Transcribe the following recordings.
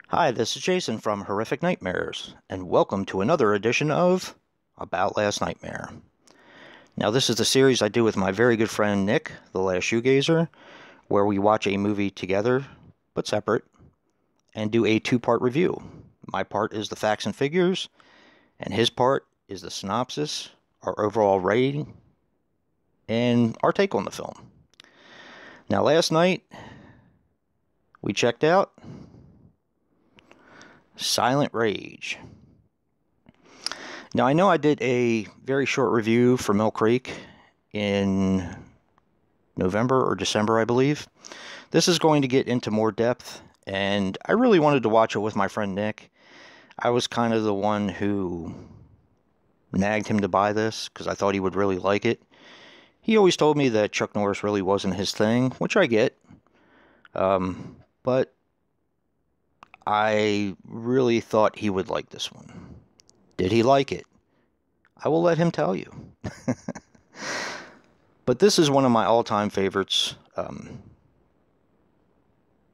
Hi, this is Jason from Horrific Nightmares, and welcome to another edition of About Last Nightmare. Now, this is the series I do with my very good friend Nick, the Last Shoegazer, where we watch a movie together, but separate, and do a two-part review. My part is the facts and figures, and his part is the synopsis, our overall rating, and our take on the film. Now, last night, we checked out Silent Rage. Now, I know I did a very short review for Mill Creek in November or December, I believe. This is going to get into more depth, and I really wanted to watch it with my friend Nick. I was kind of the one who nagged him to buy this because I thought he would really like it. He always told me that Chuck Norris really wasn't his thing, which I get. But I really thought he would like this one. Did he like it? I will let him tell you. But this is one of my all-time favorites.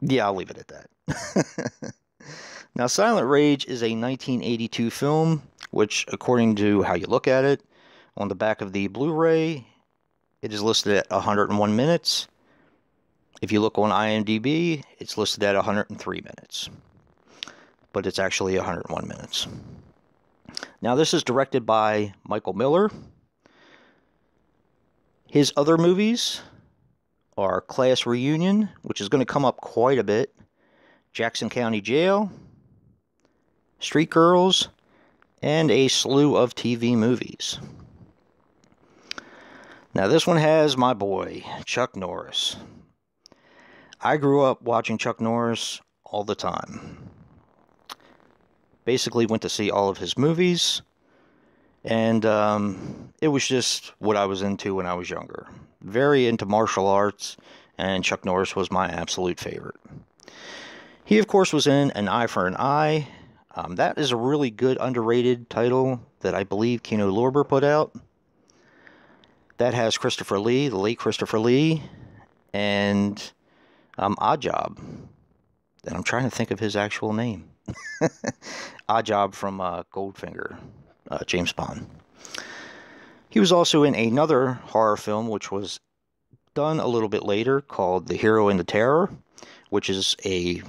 Yeah, I'll leave it at that. Now, Silent Rage is a 1982 film, which, according to how you look at it, on the back of the Blu-ray, it is listed at 101 minutes. If you look on IMDb, it's listed at 103 minutes. But it's actually 101 minutes. Now, this is directed by Michael Miller. His other movies are Class Reunion, which is going to come up quite a bit, Jackson County Jail, Street Girls, and a slew of TV movies. Now, this one has my boy, Chuck Norris. I grew up watching Chuck Norris all the time. Basically went to see all of his movies, and it was just what I was into when I was younger. Very into martial arts, and Chuck Norris was my absolute favorite. He, of course, was in An Eye for an Eye. That is a really good, underrated title that I believe Kino Lorber put out. That has Christopher Lee, the late Christopher Lee, and Oddjob. And I'm trying to think of his actual name. Oddjob from Goldfinger, James Bond. He was also in another horror film which was done a little bit later called The Hero and the Terror, which is a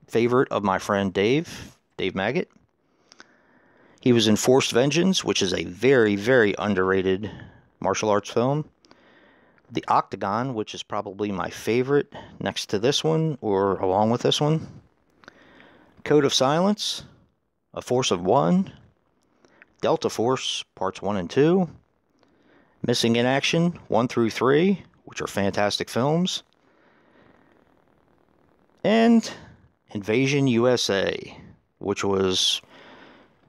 favorite of my friend Dave Maggot. He was in Forced Vengeance, which is a very, very underrated martial arts film. The Octagon, which is probably my favorite next to this one or along with this one. Code of Silence, A Force of One, Delta Force Parts 1 and 2, Missing in Action 1 through 3, which are fantastic films, and Invasion USA, which was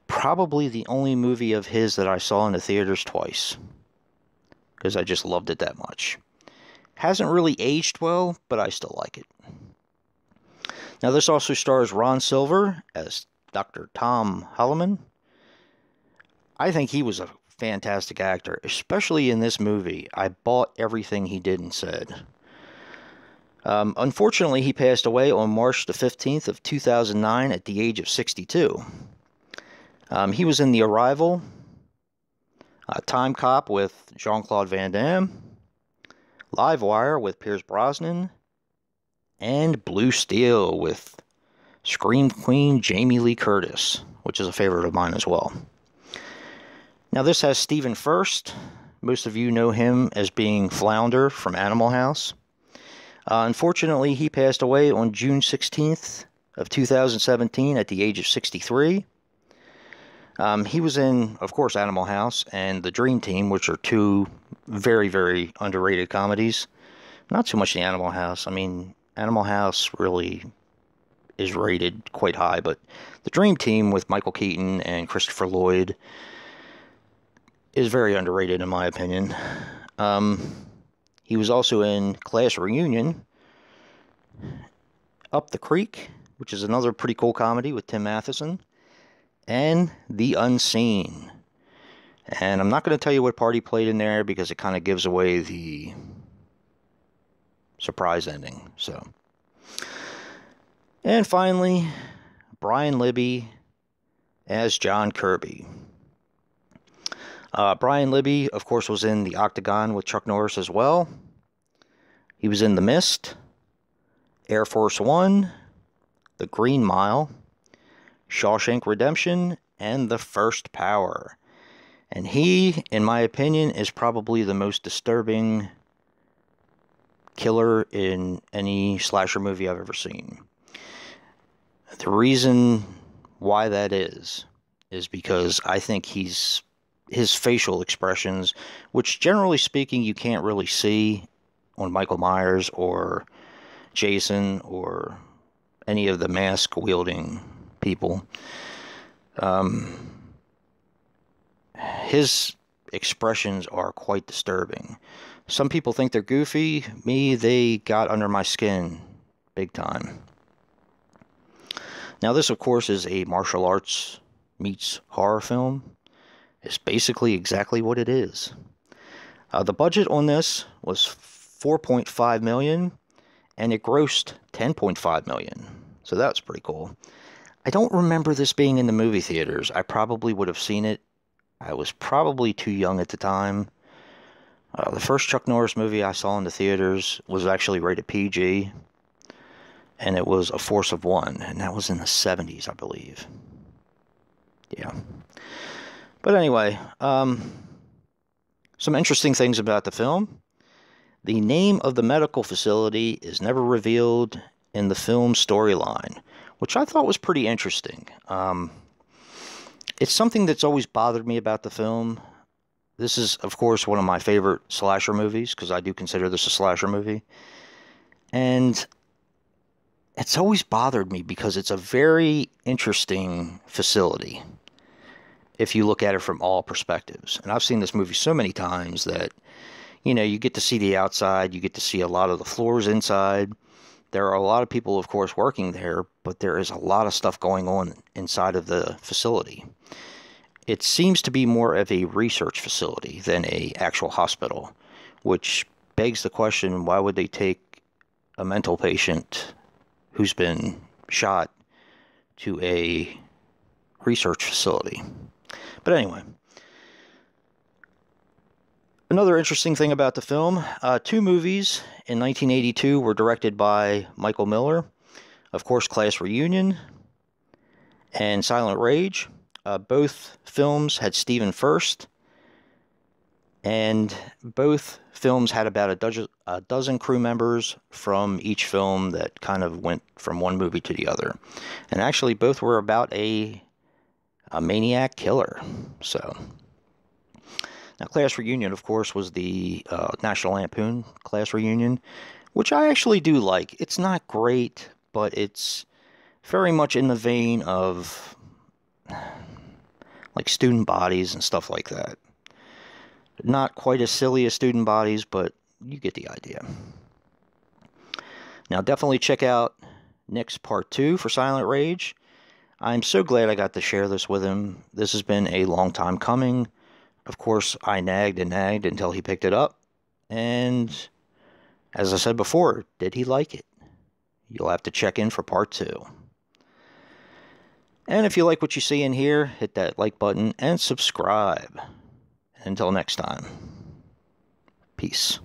probably the only movie of his that I saw in the theaters twice, because I just loved it that much. Hasn't really aged well, but I still like it. Now, this also stars Ron Silver as Dr. Tom Holloman. I think he was a fantastic actor, especially in this movie. I bought everything he did and said. Unfortunately, he passed away on March the 15th of 2009 at the age of 62. He was in The Arrival, Time Cop with Jean-Claude Van Damme, Live Wire with Pierce Brosnan, and Blue Steel with Scream Queen Jamie Lee Curtis, which is a favorite of mine as well. Now, this has Stephen Furst. Most of you know him as being Flounder from Animal House. Unfortunately, he passed away on June 16th of 2017 at the age of 63. He was in, of course, Animal House and The Dream Team, which are two very, very underrated comedies. Not so much The Animal House. I mean, Animal House really is rated quite high, but The Dream Team with Michael Keaton and Christopher Lloyd is very underrated in my opinion. He was also in Class Reunion, Up the Creek, which is another pretty cool comedy with Tim Matheson, and The Unseen. And I'm not going to tell you what part he played in there because it kind of gives away the surprise ending. So, and finally, Brian Libby as John Kirby. Brian Libby, of course, was in The Octagon with Chuck Norris as well. He was in The Mist, Air Force One, The Green Mile, Shawshank Redemption, and The First Power. And he, in my opinion, is probably the most disturbing killer in any slasher movie I've ever seen. The reason why that is because I think his facial expressions, which generally speaking you can't really see on Michael Myers or Jason or any of the mask-wielding people, his expressions are quite disturbing. Some people think they're goofy. Me, they got under my skin big time. Now, this, of course, is a martial arts meets horror film. It's basically exactly what it is. The budget on this was $4.5 million, and it grossed $10.5 million. So that's pretty cool. I don't remember this being in the movie theaters. I probably would have seen it. I was probably too young at the time. The first Chuck Norris movie I saw in the theaters was actually rated PG, and it was A Force of One, and that was in the 70s, I believe. Yeah. But anyway, some interesting things about the film. The name of the medical facility is never revealed in the film storyline, which I thought was pretty interesting. It's something that's always bothered me about the film. This is, of course, one of my favorite slasher movies, because I do consider this a slasher movie. And it's always bothered me because it's a very interesting facility, if you look at it from all perspectives. And I've seen this movie so many times that, you know, you get to see the outside, you get to see a lot of the floors inside. There are a lot of people, of course, working there, but there is a lot of stuff going on inside of the facility. It seems to be more of a research facility than an actual hospital, which begs the question, why would they take a mental patient who's been shot to a research facility? But anyway, another interesting thing about the film, two movies in 1982 were directed by Michael Miller. Of course, Class Reunion and Silent Rage. Both films had Stephen Furst, and both films had about a dozen crew members from each film that kind of went from one movie to the other. And actually, both were about a maniac killer. So, now Class Reunion, of course, was the National Lampoon Class Reunion, which I actually do like. It's not great, but it's very much in the vein of like Student Bodies and stuff like that. Not quite as silly as Student Bodies, but you get the idea. Now, definitely check out Nick's Part 2 for Silent Rage. I'm so glad I got to share this with him. This has been a long time coming. Of course, I nagged and nagged until he picked it up. And as I said before, did he like it? You'll have to check in for Part 2. And if you like what you see in here, hit that like button and subscribe. Until next time, peace.